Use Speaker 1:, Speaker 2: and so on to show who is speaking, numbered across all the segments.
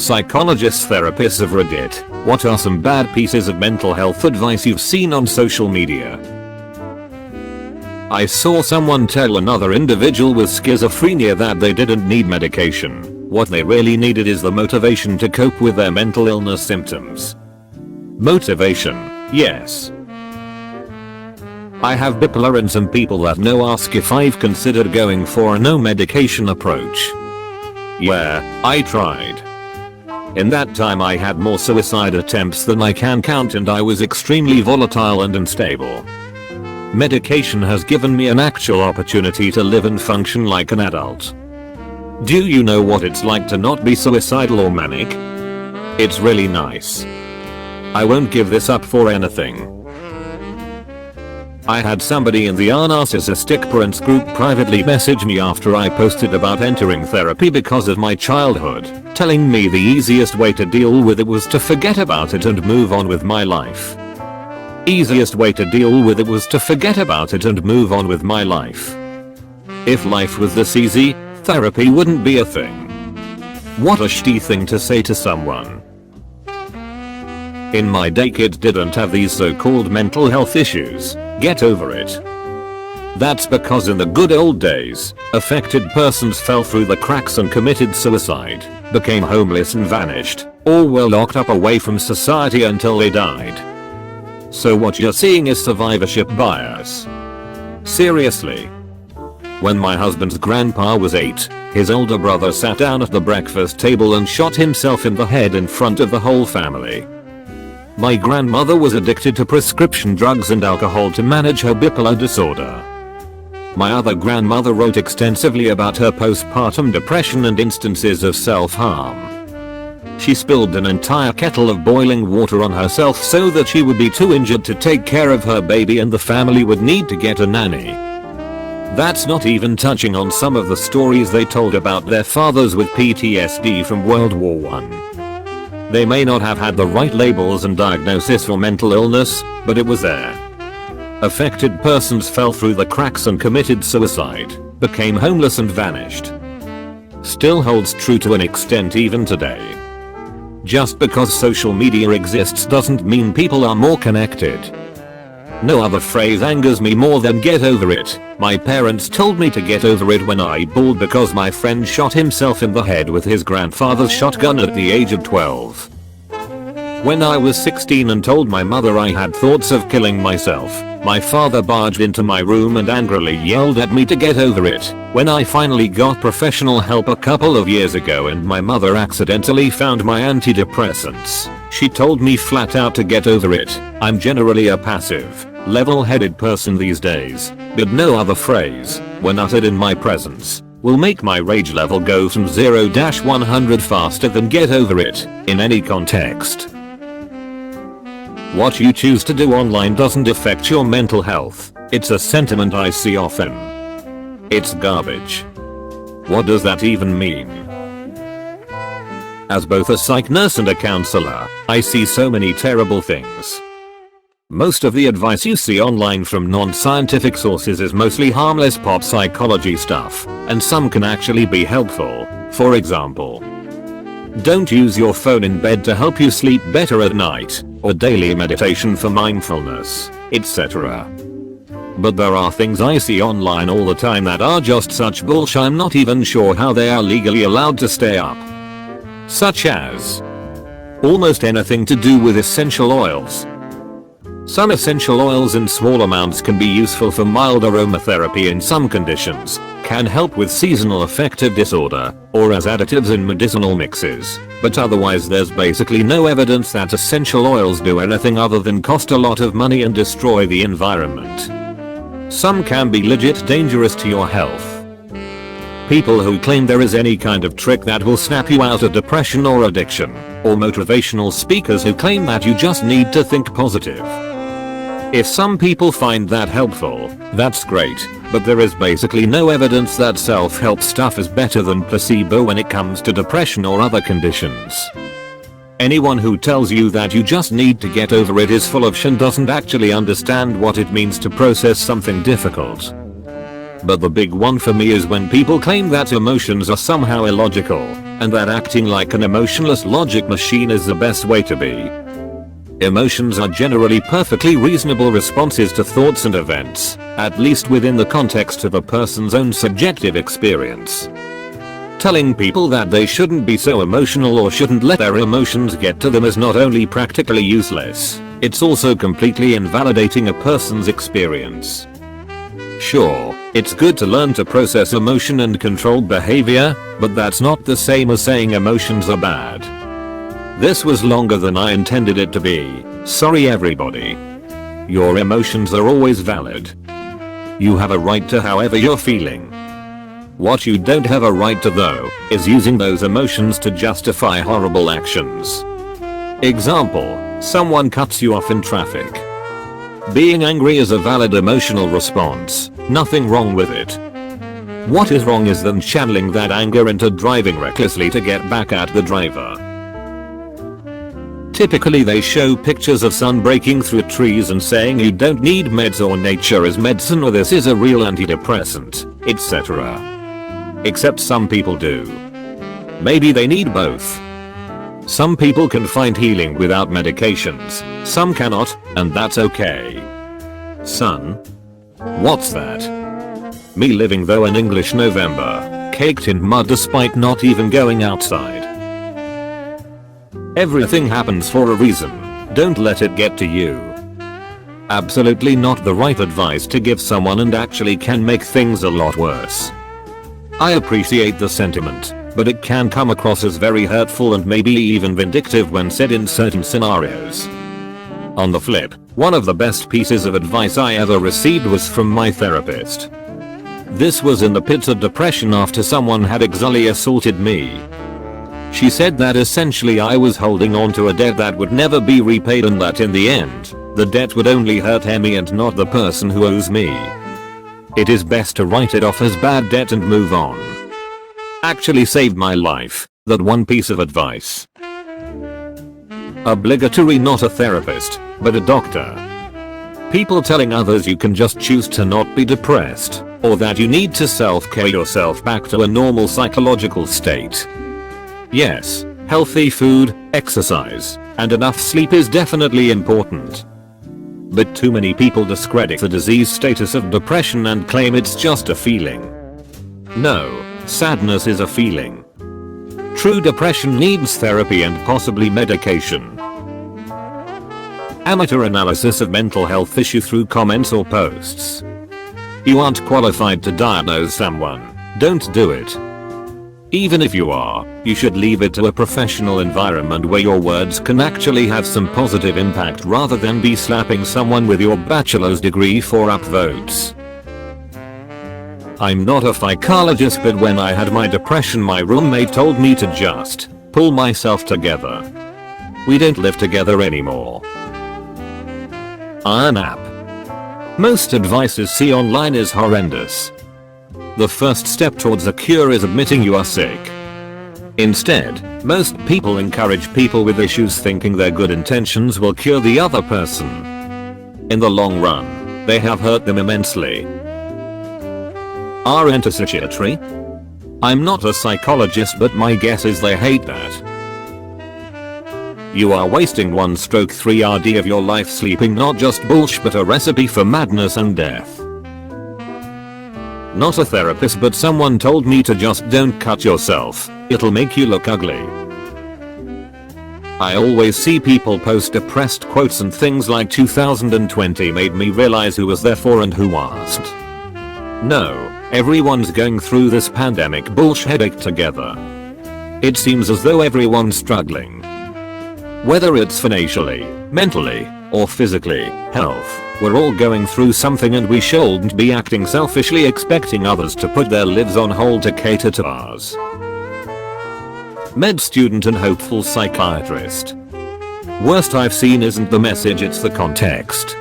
Speaker 1: Psychologists, therapists of Reddit, what are some bad pieces of mental health advice you've seen on social media? I saw someone tell another individual with schizophrenia that they didn't need medication. What they really needed is the motivation to cope with their mental illness symptoms. Motivation, yes. I have bipolar and some people that know ask if I've considered going for a no medication approach. Yeah, I tried. In that time I had more suicide attempts than I can count and I was extremely volatile and unstable. Medication has given me an actual opportunity to live and function like an adult. Do you know what it's like to not be suicidal or manic? It's really nice. I won't give this up for anything. I had somebody in the Our Narcissistic Parents group privately message me after I posted about entering therapy because of my childhood, telling me the easiest way to deal with it was to forget about it and move on with my life. Easiest way to deal with it was to forget about it and move on with my life. If life was this easy, therapy wouldn't be a thing. What a shitty thing to say to someone. In my day kids didn't have these so-called mental health issues. Get over it. That's because in the good old days, affected persons fell through the cracks and committed suicide, became homeless and vanished, or were locked up away from society until they died. So what you're seeing is survivorship bias. Seriously. When my husband's grandpa was 8, his older brother sat down at the breakfast table and shot himself in the head in front of the whole family. My grandmother was addicted to prescription drugs and alcohol to manage her bipolar disorder. My other grandmother wrote extensively about her postpartum depression and instances of self-harm. She spilled an entire kettle of boiling water on herself so that she would be too injured to take care of her baby and the family would need to get a nanny. That's not even touching on some of the stories they told about their fathers with PTSD from World War I. They may not have had the right labels and diagnosis for mental illness, but it was there. Affected persons fell through the cracks and committed suicide, became homeless and vanished. Still holds true to an extent even today. Just because social media exists doesn't mean people are more connected. No other phrase angers me more than get over it. My parents told me to get over it when I bawled because my friend shot himself in the head with his grandfather's shotgun at the age of 12. When I was 16 and told my mother I had thoughts of killing myself, my father barged into my room and angrily yelled at me to get over it. When I finally got professional help a couple of years ago and my mother accidentally found my antidepressants, she told me flat out to get over it. I'm generally a passive, level-headed person these days, but no other phrase, when uttered in my presence, will make my rage level go from 0-100 faster than get over it, in any context. What you choose to do online doesn't affect your mental health. It's a sentiment I see often. It's garbage. What does that even mean? As both a psych nurse and a counselor, I see so many terrible things. Most of the advice you see online from non-scientific sources is mostly harmless pop psychology stuff, and some can actually be helpful. For example, don't use your phone in bed to help you sleep better at night, or daily meditation for mindfulness, etc. But there are things I see online all the time that are just such bullshit I'm not even sure how they are legally allowed to stay up. Such as almost anything to do with essential oils. Some essential oils in small amounts can be useful for mild aromatherapy in some conditions, can help with seasonal affective disorder, or as additives in medicinal mixes, but otherwise there's basically no evidence that essential oils do anything other than cost a lot of money and destroy the environment. Some can be legit dangerous to your health. People who claim there is any kind of trick that will snap you out of depression or addiction, or motivational speakers who claim that you just need to think positive. If some people find that helpful, that's great, but there is basically no evidence that self-help stuff is better than placebo when it comes to depression or other conditions. Anyone who tells you that you just need to get over it is full of shit and doesn't actually understand what it means to process something difficult. But the big one for me is when people claim that emotions are somehow illogical, and that acting like an emotionless logic machine is the best way to be. Emotions are generally perfectly reasonable responses to thoughts and events, at least within the context of a person's own subjective experience. Telling people that they shouldn't be so emotional or shouldn't let their emotions get to them is not only practically useless, it's also completely invalidating a person's experience. Sure, it's good to learn to process emotion and control behavior, but that's not the same as saying emotions are bad. This was longer than I intended it to be. Sorry everybody. Your emotions are always valid. You have a right to however you're feeling. What you don't have a right to though, is using those emotions to justify horrible actions. Example, someone cuts you off in traffic. Being angry is a valid emotional response, nothing wrong with it. What is wrong is them channeling that anger into driving recklessly to get back at the driver. Typically they show pictures of sun breaking through trees and saying you don't need meds or nature is medicine or this is a real antidepressant, etc. Except some people do. Maybe they need both. Some people can find healing without medications, some cannot, and that's okay. Sun? What's that? Me living though an English November, caked in mud despite not even going outside. Everything happens for a reason, don't let it get to you. Absolutely not the right advice to give someone and actually can make things a lot worse. I appreciate the sentiment, but it can come across as very hurtful and maybe even vindictive when said in certain scenarios. On the flip, one of the best pieces of advice I ever received was from my therapist. This was in the pits of depression after someone had sexually assaulted me. She said that essentially I was holding on to a debt that would never be repaid and that in the end, the debt would only hurt me and not the person who owes me. It is best to write it off as bad debt and move on. Actually saved my life, that one piece of advice. Obligatory, not a therapist, but a doctor. People telling others you can just choose to not be depressed, or that you need to self-care yourself back to a normal psychological state. Yes, healthy food, exercise, and enough sleep is definitely important. But too many people discredit the disease status of depression and claim it's just a feeling. No, sadness is a feeling. True depression needs therapy and possibly medication. Amateur analysis of mental health issue through comments or posts. You aren't qualified to diagnose someone, don't do it. Even if you are, you should leave it to a professional environment where your words can actually have some positive impact rather than be slapping someone with your bachelor's degree for upvotes. I'm not a psychologist, but when I had my depression my roommate told me to just pull myself together. We don't live together anymore. An app. Most advice you see online is horrendous. The first step towards a cure is admitting you are sick. Instead, most people encourage people with issues thinking their good intentions will cure the other person. In the long run, they have hurt them immensely. Are into psychiatry? I'm not a psychologist, but my guess is they hate that. You are wasting 1/3 of your life sleeping, not just bullshit but a recipe for madness and death. Not a therapist, but someone told me to just don't cut yourself, it'll make you look ugly. I always see people post depressed quotes and things like 2020 made me realize who was there for and who asked. No, everyone's going through this pandemic bullshit headache together. It seems as though everyone's struggling. Whether it's financially, mentally, or physically, health, we're all going through something and we shouldn't be acting selfishly expecting others to put their lives on hold to cater to ours. Med student and hopeful psychiatrist. Worst I've seen isn't the message, it's the context.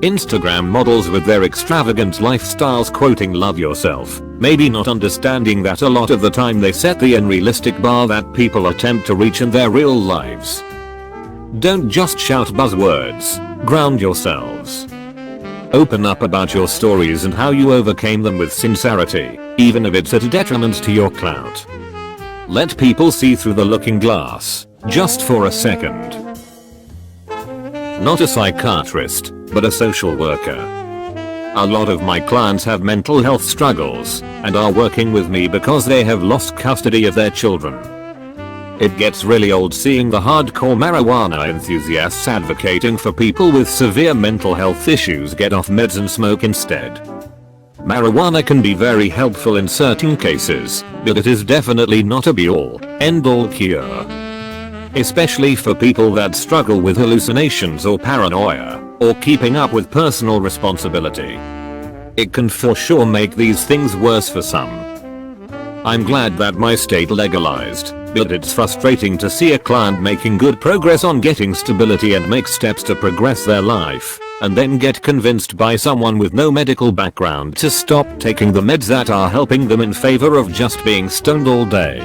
Speaker 1: Instagram models with their extravagant lifestyles quoting love yourself, maybe not understanding that a lot of the time they set the unrealistic bar that people attempt to reach in their real lives. Don't just shout buzzwords, ground yourselves. Open up about your stories and how you overcame them with sincerity, even if it's at a detriment to your clout. Let people see through the looking glass, just for a second. Not a psychiatrist, but a social worker. A lot of my clients have mental health struggles and are working with me because they have lost custody of their children. It gets really old seeing the hardcore marijuana enthusiasts advocating for people with severe mental health issues get off meds and smoke instead. Marijuana can be very helpful in certain cases, but it is definitely not a be-all, end-all cure. Especially for people that struggle with hallucinations or paranoia, or keeping up with personal responsibility. It can for sure make these things worse for some. I'm glad that my state legalized, but it's frustrating to see a client making good progress on getting stability and make steps to progress their life, and then get convinced by someone with no medical background to stop taking the meds that are helping them in favor of just being stoned all day.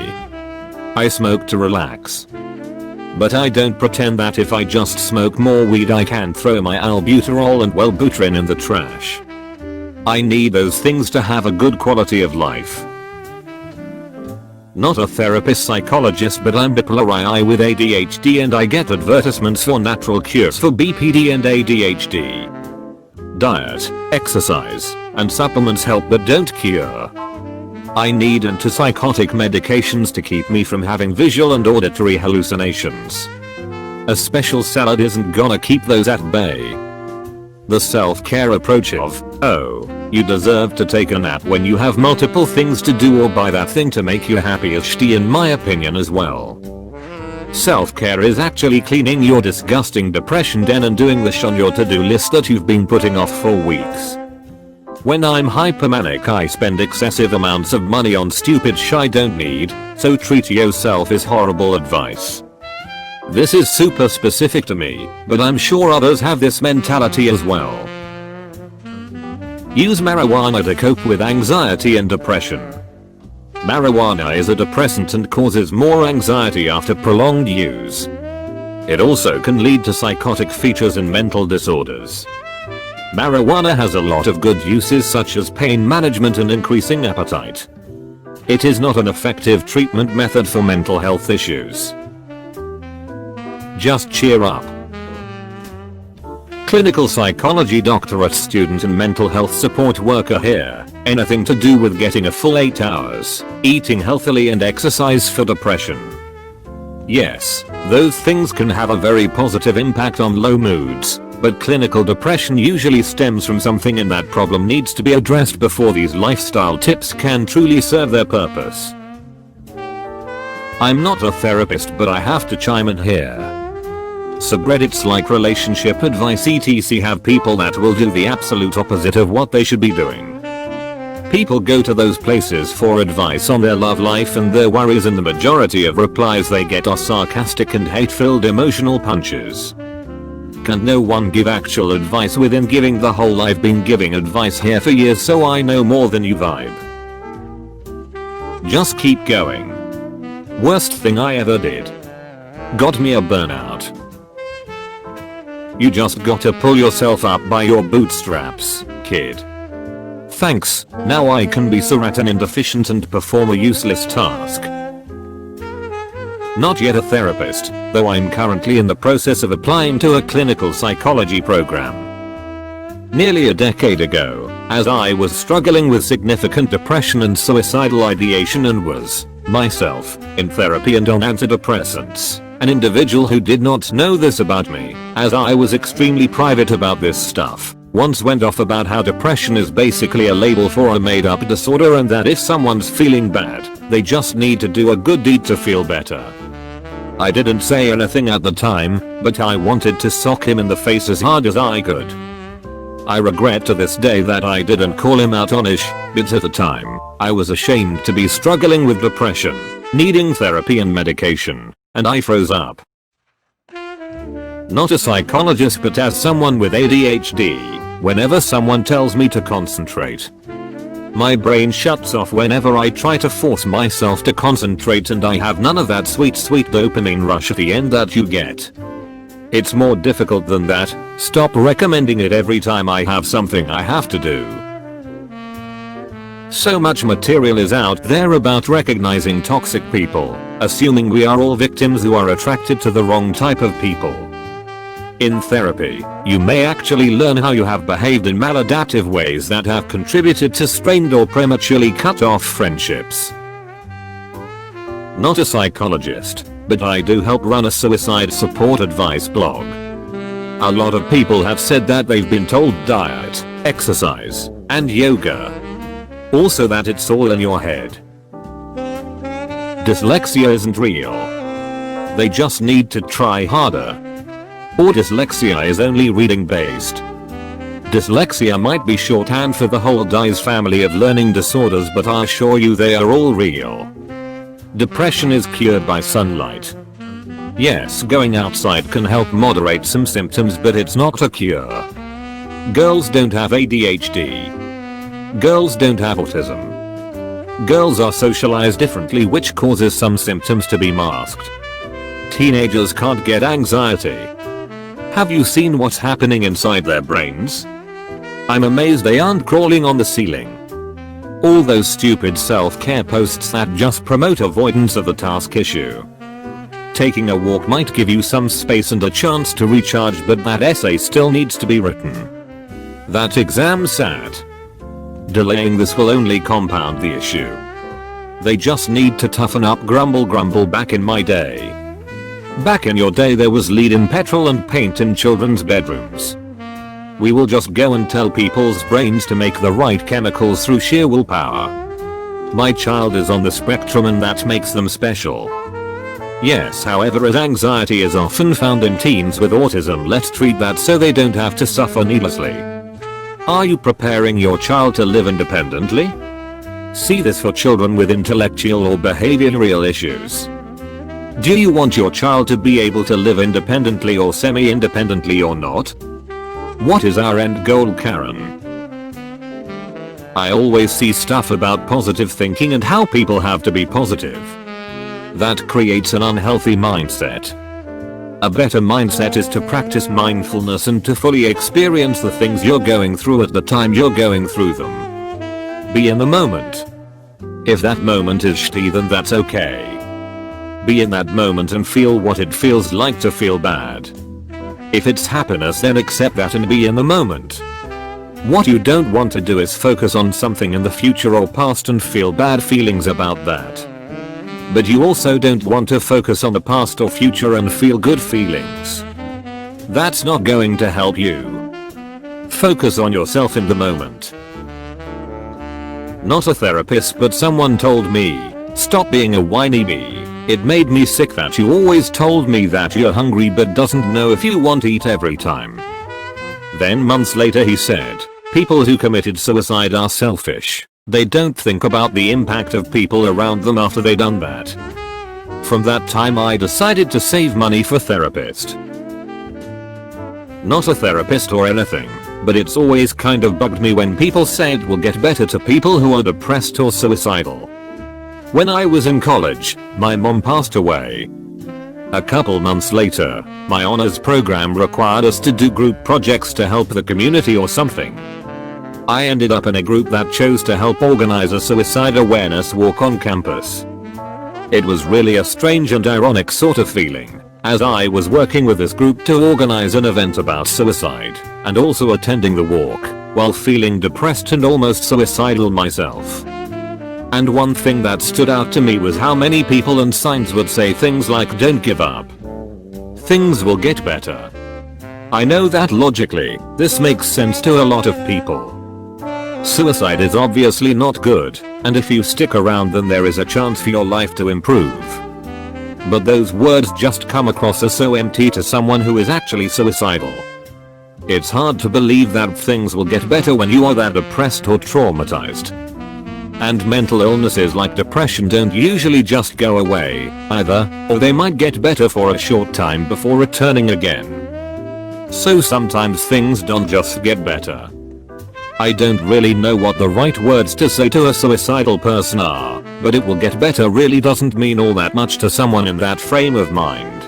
Speaker 1: I smoke to relax. But I don't pretend that if I just smoke more weed I can throw my albuterol and Wellbutrin in the trash. I need those things to have a good quality of life. Not a therapist psychologist, but I'm bipolar I with ADHD and I get advertisements for natural cures for BPD and ADHD. Diet, exercise, and supplements help but don't cure. I need antipsychotic medications to keep me from having visual and auditory hallucinations. A special salad isn't gonna keep those at bay. The self-care approach of, oh, you deserve to take a nap when you have multiple things to do or buy that thing to make you happy is shitty in my opinion as well. Self-care is actually cleaning your disgusting depression den and doing the shit on your to-do list that you've been putting off for weeks. When I'm hypermanic I spend excessive amounts of money on stupid shit I don't need, so treat yourself is horrible advice. This is super specific to me, but I'm sure others have this mentality as well. Use marijuana to cope with anxiety and depression. Marijuana is a depressant and causes more anxiety after prolonged use. It also can lead to psychotic features and mental disorders. Marijuana has a lot of good uses such as pain management and increasing appetite. It is not an effective treatment method for mental health issues. Just cheer up. Clinical psychology doctorate student and mental health support worker here. Anything to do with getting a full 8 hours, eating healthily and exercise for depression. Yes, those things can have a very positive impact on low moods. But clinical depression usually stems from something and that problem needs to be addressed before these lifestyle tips can truly serve their purpose. I'm not a therapist but I have to chime in here. Subreddits like relationship advice etc have people that will do the absolute opposite of what they should be doing. People go to those places for advice on their love life and their worries and the majority of replies they get are sarcastic and hate-filled emotional punches. Can no one give actual advice within giving the whole I've been giving advice here for years so I know more than you vibe. Just keep going. Worst thing I ever did. Got me a burnout. You just gotta pull yourself up by your bootstraps, kid. Thanks, now I can be serotonin deficient and perform a useless task. Not yet a therapist, though I'm currently in the process of applying to a clinical psychology program. Nearly a decade ago, as I was struggling with significant depression and suicidal ideation and was, myself, in therapy and on antidepressants, an individual who did not know this about me, as I was extremely private about this stuff, once went off about how depression is basically a label for a made-up disorder and that if someone's feeling bad, they just need to do a good deed to feel better. I didn't say anything at the time, but I wanted to sock him in the face as hard as I could. I regret to this day that I didn't call him out on his but at the time, I was ashamed to be struggling with depression, needing therapy and medication, and I froze up. Not a psychologist but as someone with ADHD, whenever someone tells me to concentrate, my brain shuts off whenever I try to force myself to concentrate and I have none of that sweet dopamine rush at the end that you get. It's more difficult than that, stop recommending it every time I have something I have to do. So much material is out there about recognizing toxic people, assuming we are all victims who are attracted to the wrong type of people. In therapy, you may actually learn how you have behaved in maladaptive ways that have contributed to strained or prematurely cut off friendships. Not a psychologist, but I do help run a suicide support advice blog. A lot of people have said that they've been told diet, exercise, and yoga. Also that it's all in your head. Dyslexia isn't real. They just need to try harder. Or dyslexia is only reading based. Dyslexia might be shorthand for the whole DIS family of learning disorders, but I assure you they are all real. Depression is cured by sunlight. Yes, going outside can help moderate some symptoms, but it's not a cure. Girls don't have ADHD. Girls don't have autism. Girls are socialized differently, which causes some symptoms to be masked. Teenagers can't get anxiety. Have you seen what's happening inside their brains? I'm amazed they aren't crawling on the ceiling. All those stupid self-care posts that just promote avoidance of the task issue. Taking a walk might give you some space and a chance to recharge, but that essay still needs to be written. That exam sat. Delaying this will only compound the issue. They just need to toughen up. Grumble grumble. Back in my day. Back in your day there was lead in petrol and paint in children's bedrooms. We will just go and tell people's brains to make the right chemicals through sheer willpower. My child is on the spectrum and that makes them special. Yes, however, as anxiety is often found in teens with autism, let's treat that so they don't have to suffer needlessly. Are you preparing your child to live independently? See this for children with intellectual or behavioral issues. Do you want your child to be able to live independently or semi-independently or not? What is our end goal, Karen? I always see stuff about positive thinking and how people have to be positive. That creates an unhealthy mindset. A better mindset is to practice mindfulness and to fully experience the things you're going through at the time you're going through them. Be in the moment. If that moment is shitty, then that's okay. Be in that moment and feel what it feels like to feel bad. If it's happiness, then accept that and be in the moment. What you don't want to do is focus on something in the future or past and feel bad feelings about that. But you also don't want to focus on the past or future and feel good feelings. That's not going to help you. Focus on yourself in the moment. Not a therapist, but someone told me, stop being a whiny bee. It made me sick that you always told me that you're hungry but doesn't know if you want to eat every time. Then months later he said, people who committed suicide are selfish. They don't think about the impact of people around them after they done that. From that time I decided to save money for therapist. Not a therapist or anything, but it's always kind of bugged me when people say it will get better to people who are depressed or suicidal. When I was in college, my mom passed away. A couple months later, my honors program required us to do group projects to help the community or something. I ended up in a group that chose to help organize a suicide awareness walk on campus. It was really a strange and ironic sort of feeling, as I was working with this group to organize an event about suicide, and also attending the walk, while feeling depressed and almost suicidal myself. And one thing that stood out to me was how many people and signs would say things like don't give up. Things will get better. I know that logically, this makes sense to a lot of people. Suicide is obviously not good, and if you stick around then there is a chance for your life to improve. But those words just come across as so empty to someone who is actually suicidal. It's hard to believe that things will get better when you are that depressed or traumatized. And mental illnesses like depression don't usually just go away, either, or they might get better for a short time before returning again. So sometimes things don't just get better. I don't really know what the right words to say to a suicidal person are, but it will get better really doesn't mean all that much to someone in that frame of mind.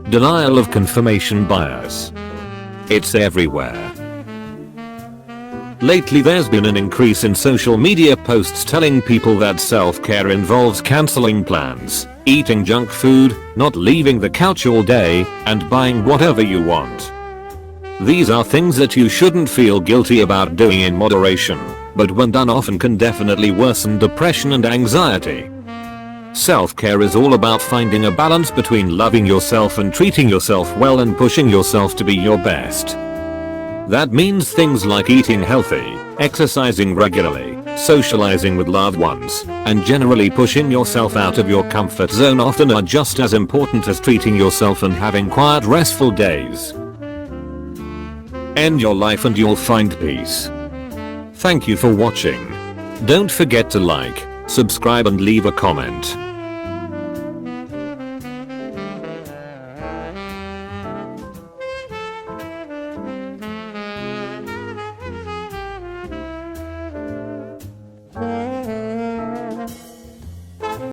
Speaker 1: Denial of confirmation bias. It's everywhere. Lately there's been an increase in social media posts telling people that self-care involves cancelling plans, eating junk food, not leaving the couch all day, and buying whatever you want. These are things that you shouldn't feel guilty about doing in moderation, but when done often can definitely worsen depression and anxiety. Self-care is all about finding a balance between loving yourself and treating yourself well and pushing yourself to be your best. That means things like eating healthy, exercising regularly, socializing with loved ones, and generally pushing yourself out of your comfort zone often are just as important as treating yourself and having quiet, restful days. End your life and you'll find peace. Thank you for watching. Don't forget to like, subscribe and leave a comment.